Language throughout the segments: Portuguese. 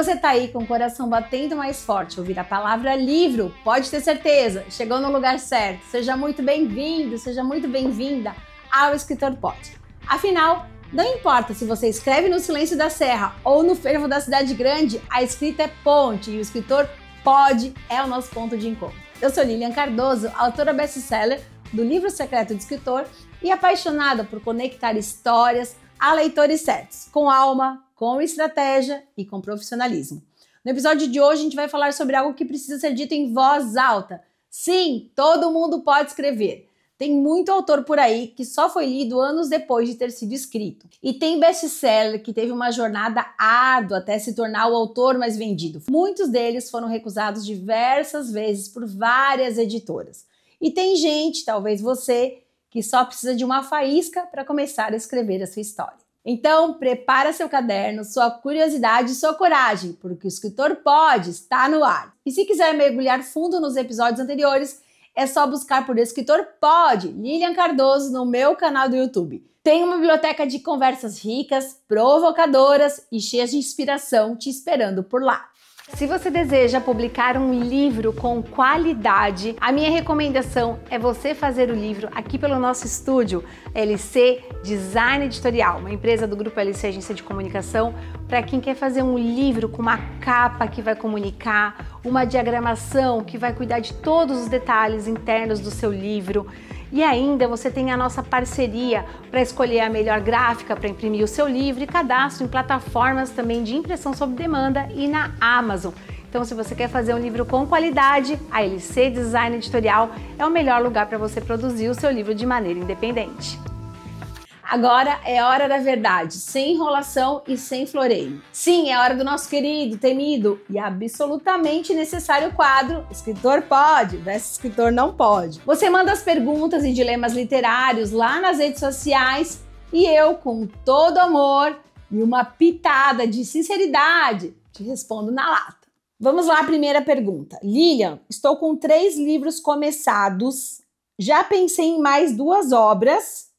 você tá aí com o coração batendo mais forte, ouvir a palavra livro, pode ter certeza, chegou no lugar certo. Seja muito bem-vindo, seja muito bem-vinda ao Escritor Pode. Afinal, não importa se você escreve no silêncio da serra ou no fervo da cidade grande, a escrita é ponte e o escritor pode é o nosso ponto de encontro. Eu sou Lilian Cardoso, autora best-seller do Livro Secreto do Escritor e apaixonada por conectar histórias a leitores certos, com alma, com estratégia e com profissionalismo. No episódio de hoje a gente vai falar sobre algo que precisa ser dito em voz alta. Sim, todo mundo pode escrever. Tem muito autor por aí que só foi lido anos depois de ter sido escrito. E tem best-seller que teve uma jornada árdua até se tornar o autor mais vendido. Muitos deles foram recusados diversas vezes por várias editoras. E tem gente, talvez você, que só precisa de uma faísca para começar a escrever a sua história. Então, prepara seu caderno, sua curiosidade e sua coragem, porque o Escritor Pode estar no ar. E se quiser mergulhar fundo nos episódios anteriores, é só buscar por Escritor Pode, Lilian Cardoso, no meu canal do YouTube. Tem uma biblioteca de conversas ricas, provocadoras e cheias de inspiração te esperando por lá. Se você deseja publicar um livro com qualidade, a minha recomendação é você fazer o livro aqui pelo nosso estúdio, LC Design Editorial, uma empresa do grupo LC Agência de Comunicação, para quem quer fazer um livro com uma capa que vai comunicar, uma diagramação que vai cuidar de todos os detalhes internos do seu livro. E ainda você tem a nossa parceria para escolher a melhor gráfica para imprimir o seu livro e cadastro em plataformas também de impressão sob demanda e na Amazon. Então, se você quer fazer um livro com qualidade, a LC Design Editorial é o melhor lugar para você produzir o seu livro de maneira independente. Agora é hora da verdade, sem enrolação e sem floreio. Sim, é hora do nosso querido, temido e absolutamente necessário quadro Escritor Pode versus Escritor Não Pode. Você manda as perguntas e dilemas literários lá nas redes sociais e eu, com todo amor e uma pitada de sinceridade, te respondo na lata. Vamos lá, primeira pergunta. Lilian, estou com 3 livros começados, já pensei em mais 2 obras,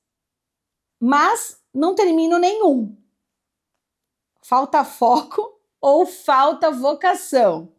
mas não termino nenhum. Falta foco ou falta vocação?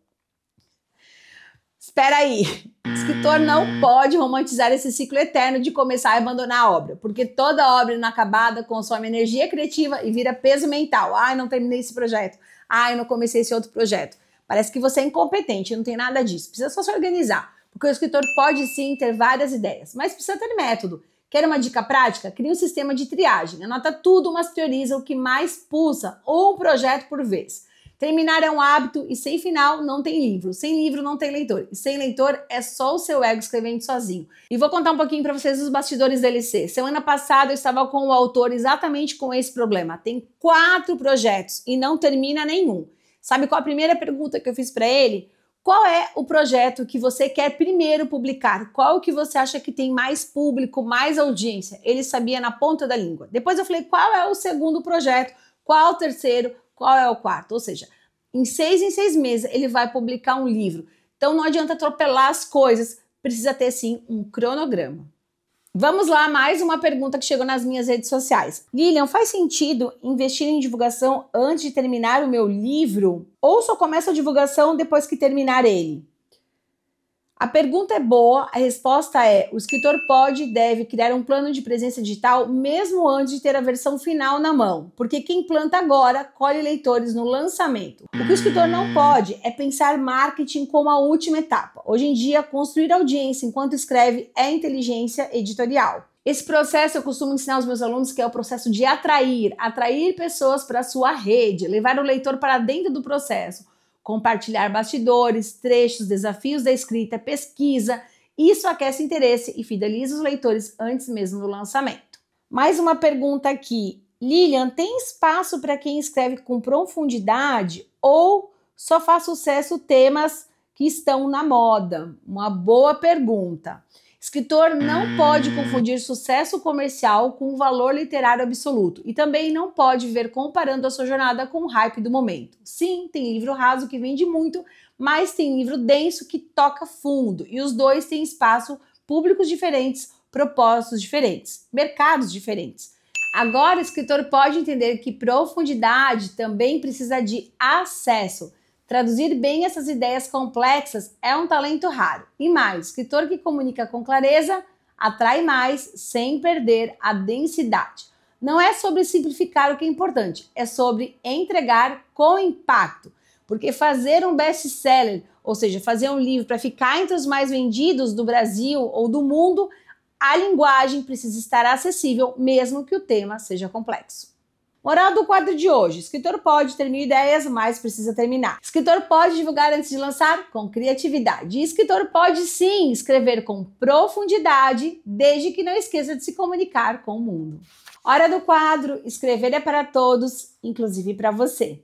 Espera aí. O escritor não pode romantizar esse ciclo eterno de começar e abandonar a obra, porque toda obra inacabada consome energia criativa e vira peso mental. Ai, não terminei esse projeto. Ai, não comecei esse outro projeto. Parece que você é incompetente, não tem nada disso. Precisa só se organizar, porque o escritor pode sim ter várias ideias, mas precisa ter método. Quer uma dica prática? Crie um sistema de triagem. Anota tudo, mas prioriza o que mais pulsa, ou um projeto por vez. Terminar é um hábito e sem final não tem livro. Sem livro não tem leitor. E sem leitor é só o seu ego escrevendo sozinho. E vou contar um pouquinho para vocês os bastidores da LC. Semana passada eu estava com o autor exatamente com esse problema. Tem 4 projetos e não termina nenhum. Sabe qual a primeira pergunta que eu fiz para ele? Qual é o projeto que você quer primeiro publicar? Qual que você acha que tem mais público, mais audiência? Ele sabia na ponta da língua. Depois eu falei, qual é o segundo projeto? Qual o terceiro? Qual é o quarto? Ou seja, em 6 meses ele vai publicar um livro. Então não adianta atropelar as coisas, precisa ter sim um cronograma. Vamos lá, mais uma pergunta que chegou nas minhas redes sociais. Lilian, faz sentido investir em divulgação antes de terminar o meu livro? Ou só começa a divulgação depois que terminar ele? A pergunta é boa, a resposta é: o escritor pode e deve criar um plano de presença digital mesmo antes de ter a versão final na mão, porque quem planta agora colhe leitores no lançamento. O que o escritor não pode é pensar marketing como a última etapa. Hoje em dia, construir audiência enquanto escreve é inteligência editorial. Esse processo eu costumo ensinar aos meus alunos que é o processo de atrair pessoas para a sua rede, levar o leitor para dentro do processo. Compartilhar bastidores, trechos, desafios da escrita, pesquisa. Isso aquece interesse e fideliza os leitores antes mesmo do lançamento. Mais uma pergunta aqui. Lilian, tem espaço para quem escreve com profundidade ou só faz sucesso temas que estão na moda? Uma boa pergunta. Escritor não pode confundir sucesso comercial com valor literário absoluto e também não pode viver comparando a sua jornada com o hype do momento. Sim, tem livro raso que vende muito, mas tem livro denso que toca fundo e os dois têm espaço, públicos diferentes, propósitos diferentes, mercados diferentes. Agora, o escritor pode entender que profundidade também precisa de acesso. Traduzir bem essas ideias complexas é um talento raro. E mais, o escritor que comunica com clareza atrai mais sem perder a densidade. Não é sobre simplificar o que é importante, é sobre entregar com impacto. Porque fazer um best-seller, ou seja, fazer um livro para ficar entre os mais vendidos do Brasil ou do mundo, a linguagem precisa estar acessível, mesmo que o tema seja complexo. Moral do quadro de hoje: escritor pode ter 1000 ideias, mas precisa terminar. Escritor pode divulgar antes de lançar com criatividade. E escritor pode sim escrever com profundidade, desde que não esqueça de se comunicar com o mundo. Hora do quadro: escrever é para todos, inclusive para você.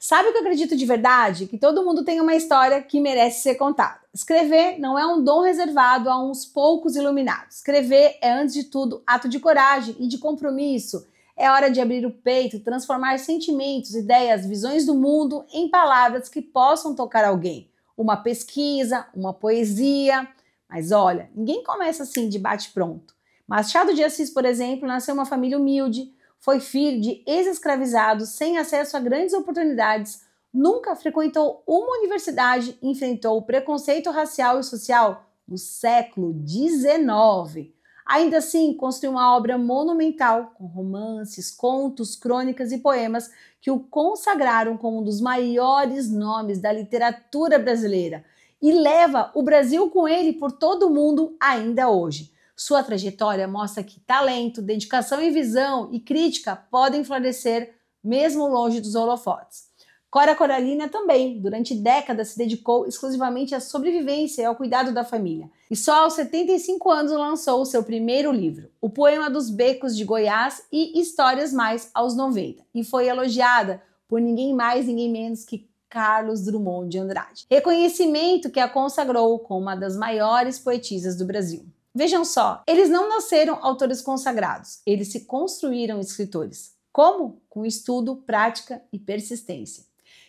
Sabe o que eu acredito de verdade? Que todo mundo tem uma história que merece ser contada. Escrever não é um dom reservado a uns poucos iluminados. Escrever é, antes de tudo, ato de coragem e de compromisso. É hora de abrir o peito, transformar sentimentos, ideias, visões do mundo em palavras que possam tocar alguém. Uma pesquisa, uma poesia. Mas olha, ninguém começa assim de bate-pronto. Machado de Assis, por exemplo, nasceu em uma família humilde, foi filho de ex-escravizados sem acesso a grandes oportunidades, nunca frequentou uma universidade, enfrentou o preconceito racial e social no século XIX. Ainda assim, construiu uma obra monumental, com romances, contos, crônicas e poemas que o consagraram como um dos maiores nomes da literatura brasileira e leva o Brasil com ele por todo o mundo ainda hoje. Sua trajetória mostra que talento, dedicação e visão e crítica podem florescer mesmo longe dos holofotes. Cora Coralina também, durante décadas, se dedicou exclusivamente à sobrevivência e ao cuidado da família. E só aos 75 anos lançou o seu primeiro livro, O Poema dos Becos de Goiás e Histórias Mais aos 90. E foi elogiada por ninguém mais, ninguém menos que Carlos Drummond de Andrade. Reconhecimento que a consagrou como uma das maiores poetisas do Brasil. Vejam só, eles não nasceram autores consagrados, eles se construíram escritores. Como? Com estudo, prática e persistência.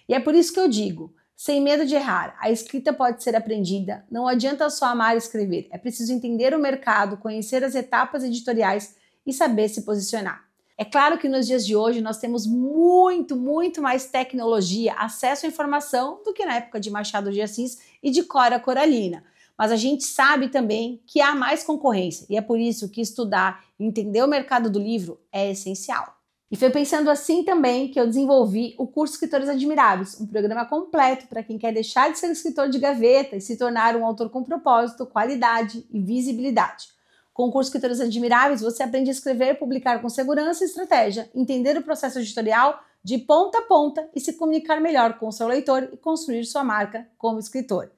E é por isso que eu digo, sem medo de errar, a escrita pode ser aprendida, não adianta só amar escrever, é preciso entender o mercado, conhecer as etapas editoriais e saber se posicionar. É claro que nos dias de hoje nós temos muito mais tecnologia, acesso à informação do que na época de Machado de Assis e de Cora Coralina. Mas a gente sabe também que há mais concorrência e é por isso que estudar e entender o mercado do livro é essencial. E foi pensando assim também que eu desenvolvi o curso Escritores Admiráveis, um programa completo para quem quer deixar de ser escritor de gaveta e se tornar um autor com propósito, qualidade e visibilidade. Com o curso Escritores Admiráveis, você aprende a escrever, publicar com segurança e estratégia, entender o processo editorial de ponta a ponta e se comunicar melhor com o seu leitor e construir sua marca como escritor.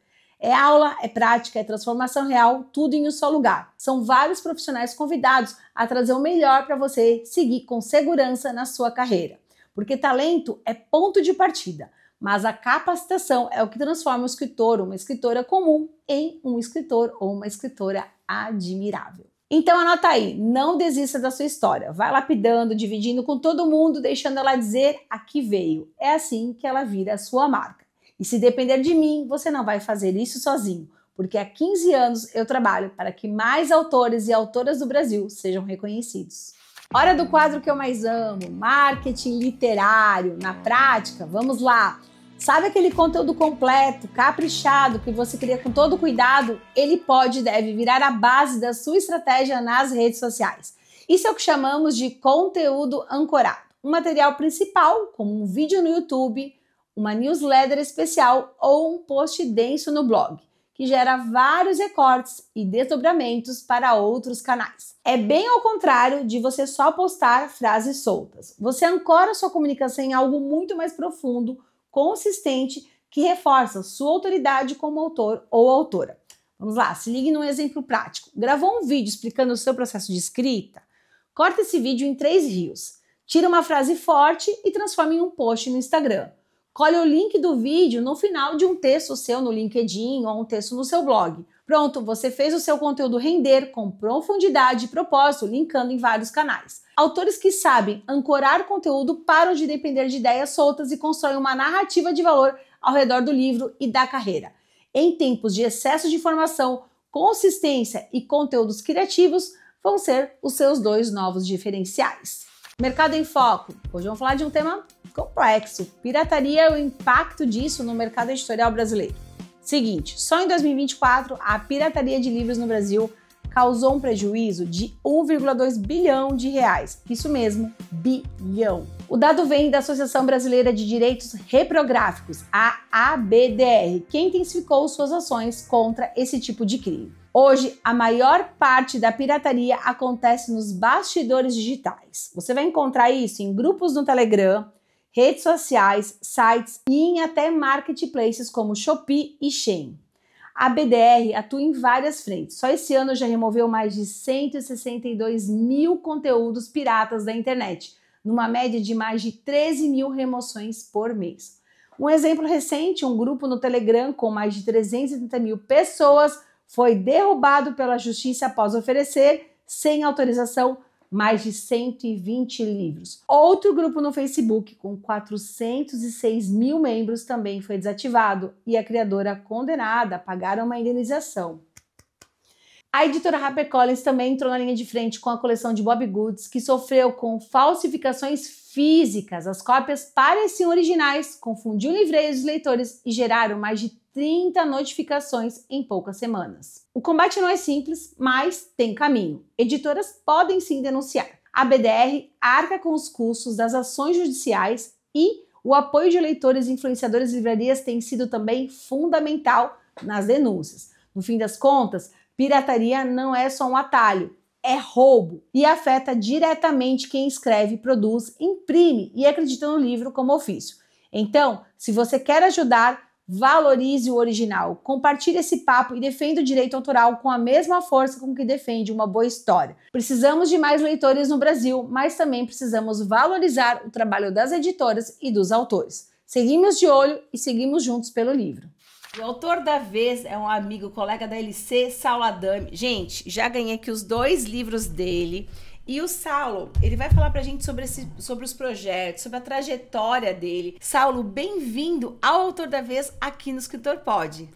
É aula, é prática, é transformação real, tudo em um só lugar. São vários profissionais convidados a trazer o melhor para você seguir com segurança na sua carreira. Porque talento é ponto de partida, mas a capacitação é o que transforma o escritor, uma escritora comum, em um escritor ou uma escritora admirável. Então anota aí, não desista da sua história. Vai lapidando, dividindo com todo mundo, deixando ela dizer a que veio. É assim que ela vira a sua marca. E se depender de mim, você não vai fazer isso sozinho, porque há 15 anos eu trabalho para que mais autores e autoras do Brasil sejam reconhecidos. Hora do quadro que eu mais amo, marketing literário. Na prática, vamos lá! Sabe aquele conteúdo completo, caprichado, que você cria com todo cuidado? Ele pode e deve virar a base da sua estratégia nas redes sociais. Isso é o que chamamos de conteúdo ancorado. Um material principal, como um vídeo no YouTube, uma newsletter especial ou um post denso no blog, que gera vários recortes e desdobramentos para outros canais. É bem ao contrário de você só postar frases soltas. Você ancora sua comunicação em algo muito mais profundo, consistente, que reforça sua autoridade como autor ou autora. Vamos lá, se ligue num exemplo prático. Gravou um vídeo explicando o seu processo de escrita? Corta esse vídeo em 3 rios. Tira uma frase forte e transforma em um post no Instagram. Colhe o link do vídeo no final de um texto seu no LinkedIn ou um texto no seu blog. Pronto, você fez o seu conteúdo render com profundidade e propósito, linkando em vários canais. Autores que sabem ancorar conteúdo param de depender de ideias soltas e constroem uma narrativa de valor ao redor do livro e da carreira. Em tempos de excesso de informação, consistência e conteúdos criativos vão ser os seus 2 novos diferenciais. Mercado em Foco. Hoje vamos falar de um tema complexo. Pirataria e o impacto disso no mercado editorial brasileiro. Seguinte, só em 2024, a pirataria de livros no Brasil causou um prejuízo de 1,2 bilhão de reais. Isso mesmo, bilhão. O dado vem da Associação Brasileira de Direitos Reprográficos, a ABDR, que intensificou suas ações contra esse tipo de crime. Hoje, a maior parte da pirataria acontece nos bastidores digitais. Você vai encontrar isso em grupos no Telegram, redes sociais, sites e em até marketplaces como Shopee e Shein. A BDR atua em várias frentes. Só esse ano já removeu mais de 162 mil conteúdos piratas da internet, numa média de mais de 13 mil remoções por mês. Um exemplo recente, um grupo no Telegram com mais de 370 mil pessoas foi derrubado pela justiça após oferecer, sem autorização, mais de 120 livros. Outro grupo no Facebook, com 406 mil membros, também foi desativado e a criadora condenada a pagar uma indenização. A editora HarperCollins também entrou na linha de frente com a coleção de Bobbie Goods, que sofreu com falsificações físicas. As cópias pareciam originais, confundiam livreiros e leitores e geraram mais de 30 notificações em poucas semanas. O combate não é simples, mas tem caminho. Editoras podem sim denunciar. A BDR arca com os custos das ações judiciais e o apoio de leitores e influenciadores de livrarias tem sido também fundamental nas denúncias. No fim das contas, pirataria não é só um atalho, é roubo e afeta diretamente quem escreve, produz, imprime e acredita no livro como ofício. Então, se você quer ajudar, valorize o original, compartilhe esse papo e defenda o direito autoral com a mesma força com que defende uma boa história. Precisamos de mais leitores no Brasil, mas também precisamos valorizar o trabalho das editoras e dos autores. Seguimos de olho e seguimos juntos pelo livro. O autor da vez é um amigo, colega da LC, Saulo Adami. Gente, já ganhei aqui os 2 livros dele. E o Saulo, ele vai falar pra gente sobre os projetos, sobre a trajetória dele. Saulo, bem-vindo ao Autor da Vez aqui no Escritor Pod.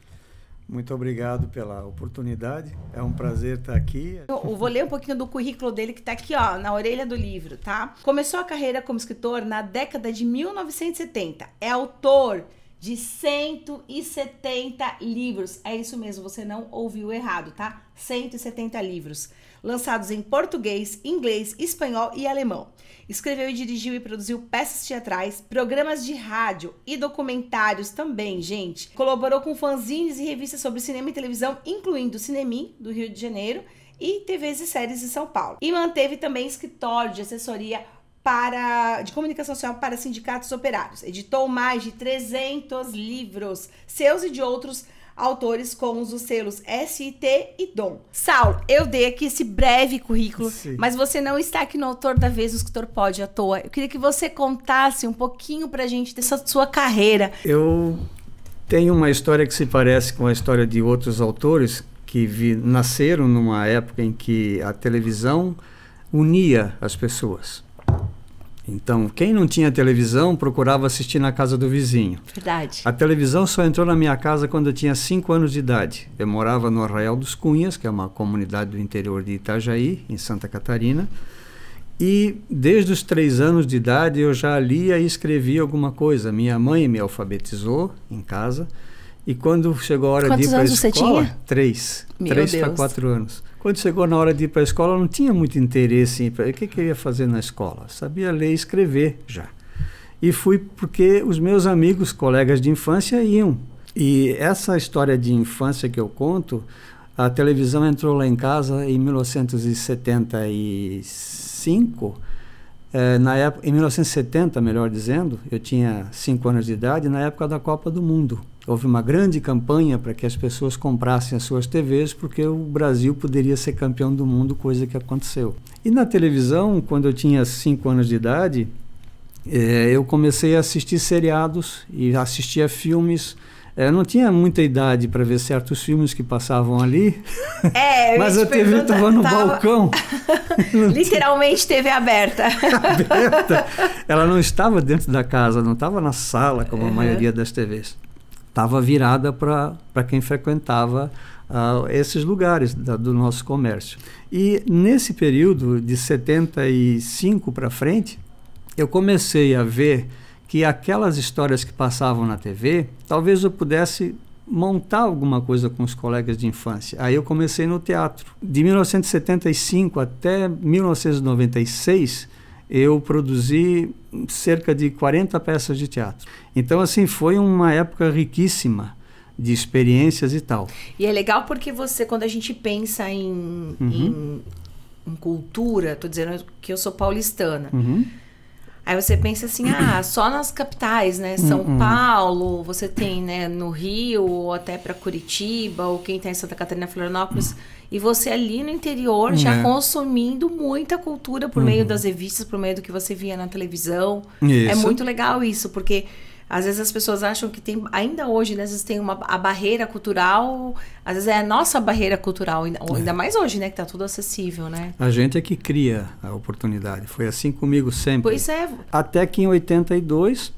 Muito obrigado pela oportunidade, é um prazer estar aqui. Eu vou ler um pouquinho do currículo dele que tá aqui, ó, na orelha do livro, tá? Começou a carreira como escritor na década de 1970. É autor de 170 livros. É isso mesmo, você não ouviu errado, tá? 170 livros. Lançados em português, inglês, espanhol e alemão. Escreveu e dirigiu e produziu peças teatrais, programas de rádio e documentários também, gente. Colaborou com fanzines e revistas sobre cinema e televisão, incluindo o Cinemim, do Rio de Janeiro, e TVs e séries de São Paulo. E manteve também escritório de assessoria de comunicação social para sindicatos operários. Editou mais de 300 livros, seus e de outros autores com os selos SIT e DOM. Saulo, eu dei aqui esse breve currículo, sim, mas você não está aqui no Autor da Vez, o Escritor Pod à toa. Eu queria que você contasse um pouquinho pra gente dessa sua carreira. Eu tenho uma história que se parece com a história de outros autores que nasceram numa época em que a televisão unia as pessoas. Então, quem não tinha televisão procurava assistir na casa do vizinho. Verdade. A televisão só entrou na minha casa quando eu tinha 5 anos de idade. Eu morava no Arraial dos Cunhas, que é uma comunidade do interior de Itajaí, em Santa Catarina. E desde os 3 anos de idade eu já lia e escrevia alguma coisa. Minha mãe me alfabetizou em casa. E quando chegou a hora de ir para a escola... Quantos anos você tinha? 3. 3 para 4 anos. Quando chegou na hora de ir para a escola, eu não tinha muito interesse em... O que eu ia fazer na escola? Sabia ler e escrever já. E fui porque os meus amigos, colegas de infância, iam. E essa história de infância que eu conto, a televisão entrou lá em casa em 1975. Em 1970, melhor dizendo, eu tinha 5 anos de idade, na época da Copa do Mundo. Houve uma grande campanha para que as pessoas comprassem as suas TVs, porque o Brasil poderia ser campeão do mundo, coisa que aconteceu. E na televisão, quando eu tinha 5 anos de idade, eu comecei a assistir seriados e assistia filmes. Eu não tinha muita idade para ver certos filmes que passavam ali, mas a TV estava no balcão. Literalmente TV aberta. Ela não estava dentro da casa, não estava na sala, como a maioria das TVs. Estava virada para quem frequentava esses lugares do nosso comércio. E nesse período de 75 para frente, eu comecei a ver que aquelas histórias que passavam na TV, talvez eu pudesse montar alguma coisa com os colegas de infância. Aí eu comecei no teatro. De 1975 até 1996, eu produzi cerca de 40 peças de teatro. Então, assim, foi uma época riquíssima de experiências e tal. E é legal porque você, quando a gente pensa em cultura, tô dizendo que eu sou paulistana, aí você pensa assim, só nas capitais, né? São Paulo, você tem, né, no Rio, ou até para Curitiba, ou quem tá em Santa Catarina, Florianópolis, e você ali no interior já consumindo muita cultura por meio das revistas, por meio do que você via na televisão. Isso. É muito legal isso, porque às vezes as pessoas acham que tem, ainda hoje, né, às vezes tem a barreira cultural, às vezes é a nossa barreira cultural, ainda mais hoje, né, que tá tudo acessível, né? A gente é que cria a oportunidade. Foi assim comigo sempre. Pois é. Até que em 82,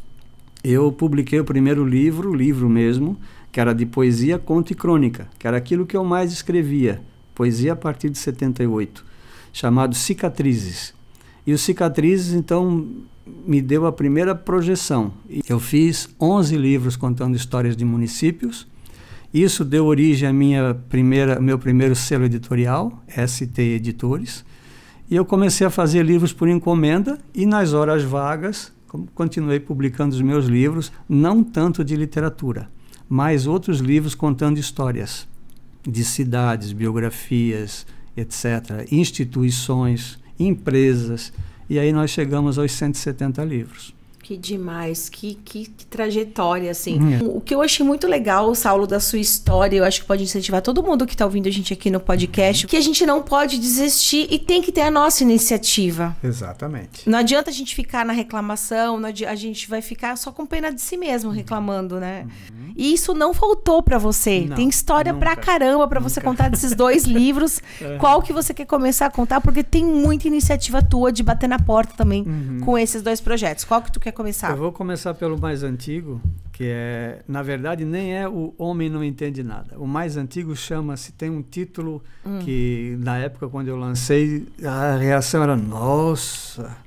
eu publiquei o primeiro livro mesmo, que era de poesia, conto e crônica, que era aquilo que eu mais escrevia, poesia a partir de 78, chamado Cicatrizes. E os Cicatrizes, então, me deu a primeira projeção. Eu fiz 11 livros contando histórias de municípios. Isso deu origem à meu primeiro selo editorial, ST Editores. E eu comecei a fazer livros por encomenda e nas horas vagas continuei publicando os meus livros, não tanto de literatura, mas outros livros contando histórias de cidades, biografias, etc., instituições, empresas. E aí nós chegamos aos 170 livros. Que demais, que trajetória, assim. O que eu achei muito legal, Saulo, da sua história, eu acho que pode incentivar todo mundo que está ouvindo a gente aqui no podcast, que a gente não pode desistir e tem que ter a nossa iniciativa. Exatamente. Não adianta a gente ficar na reclamação, a gente vai ficar só com pena de si mesmo reclamando, né? E isso não faltou para você. Não, tem história nunca, pra caramba para você contar desses 2 livros. Qual que você quer começar a contar? Porque tem muita iniciativa tua de bater na porta também com esses 2 projetos. Qual que tu quer começar? Eu vou começar pelo mais antigo, que é, na verdade, nem é O Homem Não Entende Nada. O mais antigo tem um título que, na época, quando eu lancei, a reação era, nossa,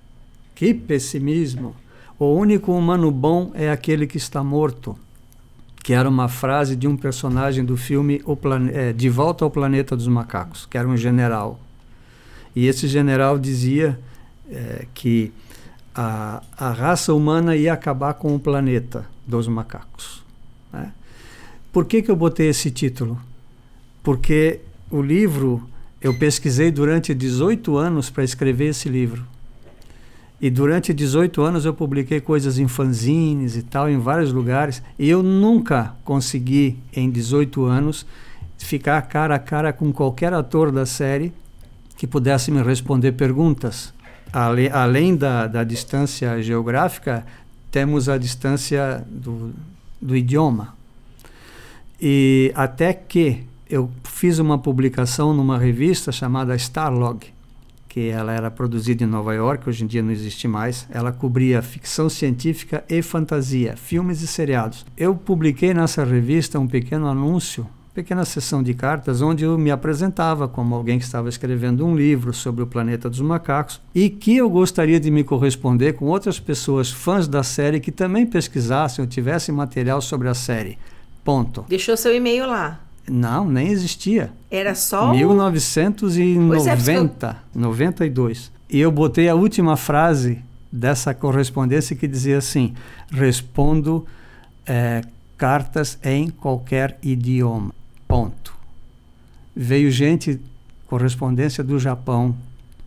que pessimismo. O único humano bom é aquele que está morto. Que era uma frase de um personagem do filme De Volta ao Planeta dos Macacos, que era um general. E esse general dizia que a raça humana ia acabar com o planeta dos macacos, né? Por que eu botei esse título? Porque o livro, eu pesquisei durante 18 anos para escrever esse livro. E durante 18 anos eu publiquei coisas em fanzines e tal, em vários lugares, e eu nunca consegui, em 18 anos, ficar cara a cara com qualquer ator da série que pudesse me responder perguntas. Além da distância geográfica, temos a distância do idioma. E até que eu fiz uma publicação numa revista chamada Starlog, que ela era produzida em Nova York, hoje em dia não existe mais. Ela cobria ficção científica e fantasia, filmes e seriados. Eu publiquei nessa revista um pequeno anúncio, pequena sessão de cartas, onde eu me apresentava como alguém que estava escrevendo um livro sobre o planeta dos macacos e que eu gostaria de me corresponder com outras pessoas fãs da série que também pesquisassem ou tivessem material sobre a série. Ponto. Deixou seu e-mail lá? Não, nem existia. Era só 1990, 92. E eu botei a última frase dessa correspondência que dizia assim: respondo cartas em qualquer idioma. Ponto. Veio gente, correspondência do Japão,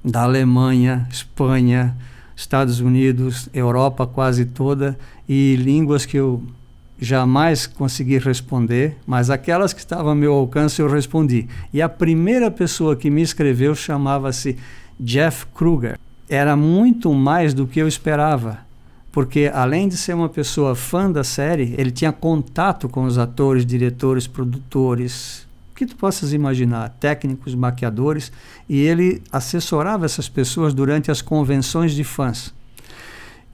da Alemanha, Espanha, Estados Unidos, Europa quase toda, e línguas que eu jamais consegui responder, mas aquelas que estavam ao meu alcance eu respondi. E a primeira pessoa que me escreveu chamava-se Jeff Kruger. Era muito mais do que eu esperava, porque além de ser uma pessoa fã da série, ele tinha contato com os atores, diretores, produtores, o que tu possas imaginar, técnicos, maquiadores, e ele assessorava essas pessoas durante as convenções de fãs.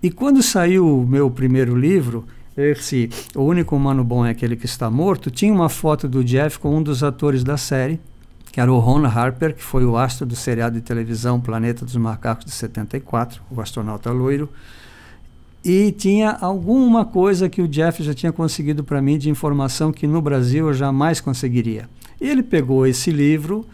E quando saiu o meu primeiro livro, esse O Único Humano Bom é Aquele que Está Morto, tinha uma foto do Jeff com um dos atores da série, que era o Ron Harper, que foi o astro do seriado de televisão Planeta dos Macacos de 74, o astronauta loiro. E tinha alguma coisa que o Jeff já tinha conseguido para mim de informação que no Brasil eu jamais conseguiria. E ele pegou esse livro,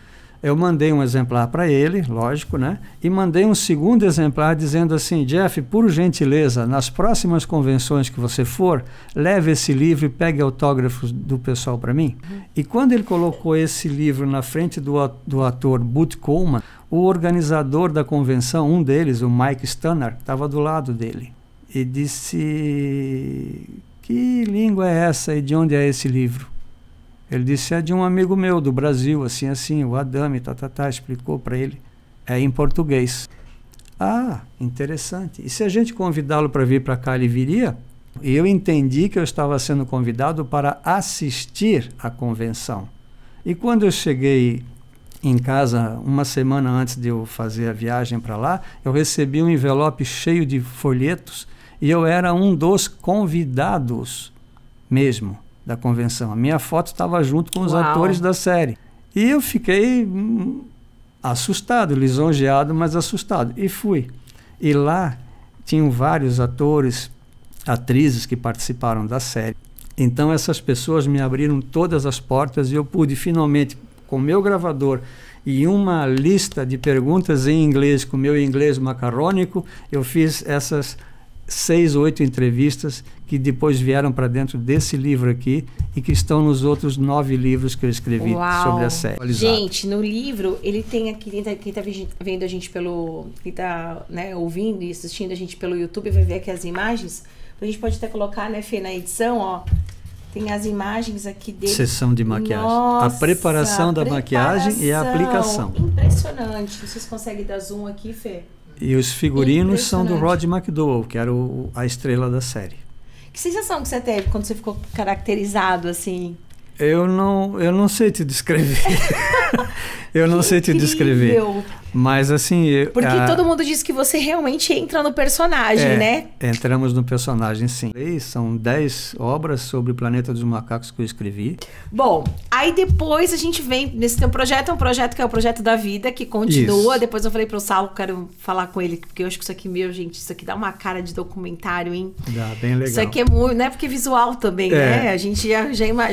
eu mandei um exemplar para ele, lógico, né? E mandei um segundo exemplar dizendo assim: Jeff, por gentileza, nas próximas convenções que você for, leve esse livro e pegue autógrafos do pessoal para mim. E quando ele colocou esse livro na frente do ator Butch Coleman, o organizador da convenção, um deles, o Mike Stanner, estava do lado dele. E disse: que língua é essa e de onde é esse livro? Ele disse: é de um amigo meu do Brasil, assim, assim, o Adame, explicou para ele. É em português. Ah, interessante. E se a gente convidá-lo para vir para cá, ele viria? E eu entendi que eu estava sendo convidado para assistir à convenção. E quando eu cheguei em casa, uma semana antes de eu fazer a viagem para lá, eu recebi um envelope cheio de folhetos e eu era um dos convidados mesmo da convenção. A minha foto estava junto com os atores da série. E eu fiquei assustado, lisonjeado, mas assustado. E fui. E lá tinham vários atores, atrizes que participaram da série. Então essas pessoas me abriram todas as portas e eu pude finalmente, com meu gravador e uma lista de perguntas em inglês, com meu inglês macarrônico, eu fiz essas 6 ou 8 entrevistas que depois vieram para dentro desse livro aqui e que estão nos outros 9 livros que eu escrevi sobre a série. Gente, no livro, ele tem aqui, quem tá vendo a gente pelo... Quem tá, né, ouvindo e assistindo a gente pelo YouTube vai ver aqui as imagens. A gente pode até colocar, né, Fê, na edição, ó. Tem as imagens aqui dele. Sessão de maquiagem. Nossa, a preparação da maquiagem e a aplicação. Impressionante. Vocês conseguem dar zoom aqui, Fê? E os figurinos são do Rod McDowall, que era a estrela da série. Que sensação que você teve quando você ficou caracterizado assim? Eu não sei te descrever. Eu não sei te descrever. Mas assim... Porque todo mundo diz que você realmente entra no personagem, né? Entramos no personagem, sim. São 10 obras sobre o Planeta dos Macacos que eu escrevi. Bom, aí depois a gente vem nesse teu projeto, é um projeto que é o Projeto da Vida, que continua. Isso. Depois eu falei pro Saulo, quero falar com ele, porque eu acho que isso aqui, gente, isso aqui dá uma cara de documentário, hein? Dá, bem legal. Isso aqui é muito, né? Porque visual também, né? A gente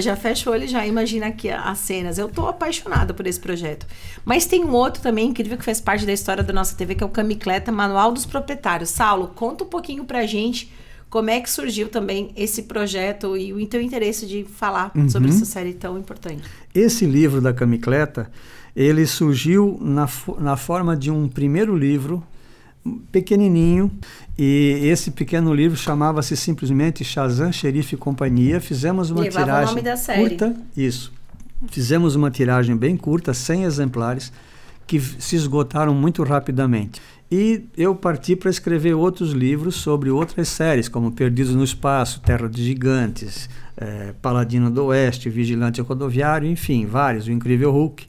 já fecha o olho e já imagina aqui as cenas. Eu tô apaixonada por esse projeto. Mas tem um outro também incrível que faz parte da história da nossa TV, que é o Camicleta, Manual dos Proprietários. Saulo, conta um pouquinho pra gente como é que surgiu também esse projeto e o teu interesse de falar sobre essa série tão importante. Esse livro da Camicleta, ele surgiu na forma de um primeiro livro pequenininho, e esse pequeno livro chamava-se simplesmente Shazam, Xerife e Companhia. Fizemos uma tiragem o nome da série. Curta, isso. Fizemos uma tiragem bem curta, 100 exemplares, que se esgotaram muito rapidamente. E eu parti para escrever outros livros sobre outras séries, como Perdidos no Espaço, Terra de Gigantes, Paladino do Oeste, Vigilante Rodoviário, enfim, vários, O Incrível Hulk.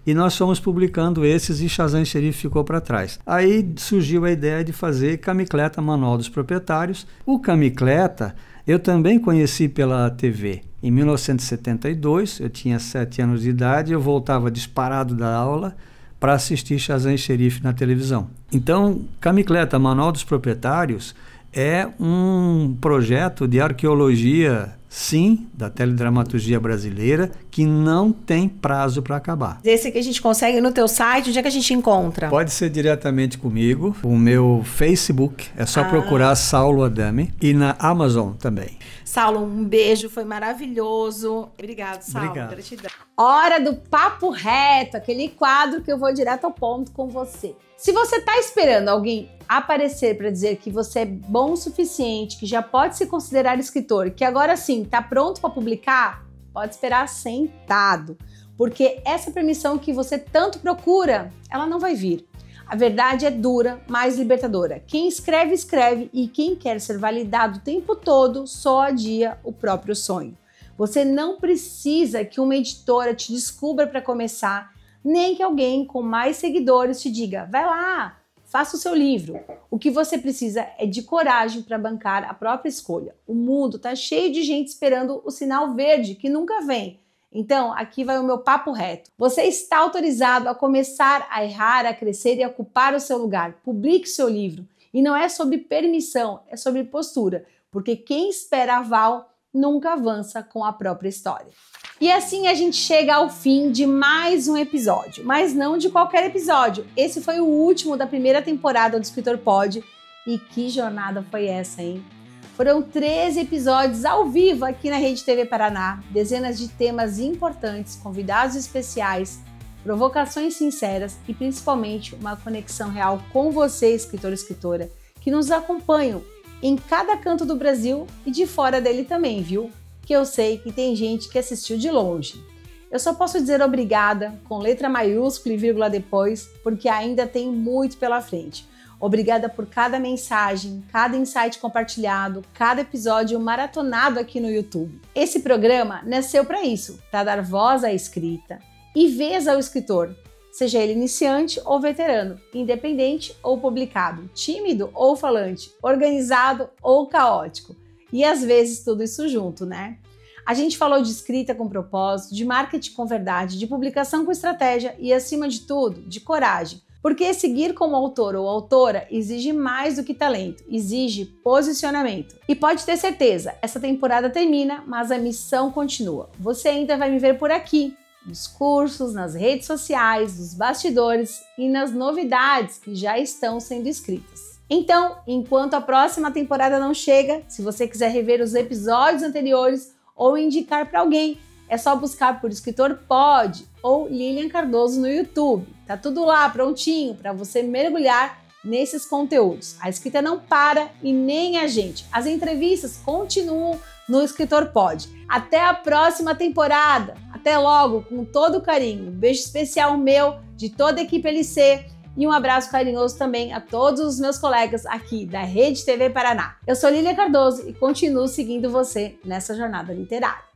E nós fomos publicando esses e Shazam Xerife ficou para trás. Aí surgiu a ideia de fazer Camicleta, Manual dos Proprietários. O Camicleta eu também conheci pela TV. Em 1972, eu tinha 7 anos de idade, eu voltava disparado da aula para assistir Shazam Xerife na televisão. Então, Camicleta, Manual dos Proprietários, é um projeto de arqueologia, sim, da teledramaturgia brasileira, que não tem prazo para acabar. Esse que a gente consegue no teu site, onde é que a gente encontra? Pode ser diretamente comigo, o meu Facebook, é só procurar Saulo Adame, e na Amazon também. Saulo, um beijo, foi maravilhoso. Obrigado, Saulo. Obrigado. Gratidão. Hora do papo reto, aquele quadro que eu vou direto ao ponto com você. Se você está esperando alguém aparecer para dizer que você é bom o suficiente, que já pode se considerar escritor, que agora sim está pronto para publicar, pode esperar sentado, porque essa permissão que você tanto procura, ela não vai vir. A verdade é dura, mas libertadora. Quem escreve, escreve, e quem quer ser validado o tempo todo só adia o próprio sonho. Você não precisa que uma editora te descubra para começar, nem que alguém com mais seguidores te diga, vai lá, Faça o seu livro. O que você precisa é de coragem para bancar a própria escolha. O mundo está cheio de gente esperando o sinal verde que nunca vem. Então, aqui vai o meu papo reto. Você está autorizado a começar a errar, a crescer e a ocupar o seu lugar. Publique seu livro. E não é sobre permissão, é sobre postura. Porque quem espera aval nunca avança com a própria história. E assim a gente chega ao fim de mais um episódio, mas não de qualquer episódio. Esse foi o último da primeira temporada do Escritor Pod. E que jornada foi essa, hein? Foram 13 episódios ao vivo aqui na Rede TV Paraná, dezenas de temas importantes, convidados especiais, provocações sinceras e principalmente uma conexão real com você, escritor e escritora, que nos acompanham em cada canto do Brasil e de fora dele também, viu? Que eu sei que tem gente que assistiu de longe. Eu só posso dizer obrigada, com letra maiúscula e vírgula depois, porque ainda tem muito pela frente. Obrigada por cada mensagem, cada insight compartilhado, cada episódio maratonado aqui no YouTube. Esse programa nasceu para isso, para dar voz à escrita e vez ao escritor, seja ele iniciante ou veterano, independente ou publicado, tímido ou falante, organizado ou caótico. E às vezes tudo isso junto, né? A gente falou de escrita com propósito, de marketing com verdade, de publicação com estratégia e, acima de tudo, de coragem. Porque seguir como autor ou autora exige mais do que talento, exige posicionamento. E pode ter certeza, essa temporada termina, mas a missão continua. Você ainda vai me ver por aqui, nos cursos, nas redes sociais, nos bastidores e nas novidades que já estão sendo escritas. Então, enquanto a próxima temporada não chega, se você quiser rever os episódios anteriores ou indicar para alguém, é só buscar por Escritor Pod ou Lilian Cardoso no YouTube. Tá tudo lá prontinho para você mergulhar nesses conteúdos. A escrita não para e nem a gente. As entrevistas continuam no Escritor Pod. Até a próxima temporada. Até logo, com todo carinho. Um beijo especial meu, de toda a equipe LC. E um abraço carinhoso também a todos os meus colegas aqui da Rede TV Paraná. Eu sou Lilian Cardoso e continuo seguindo você nessa jornada literária.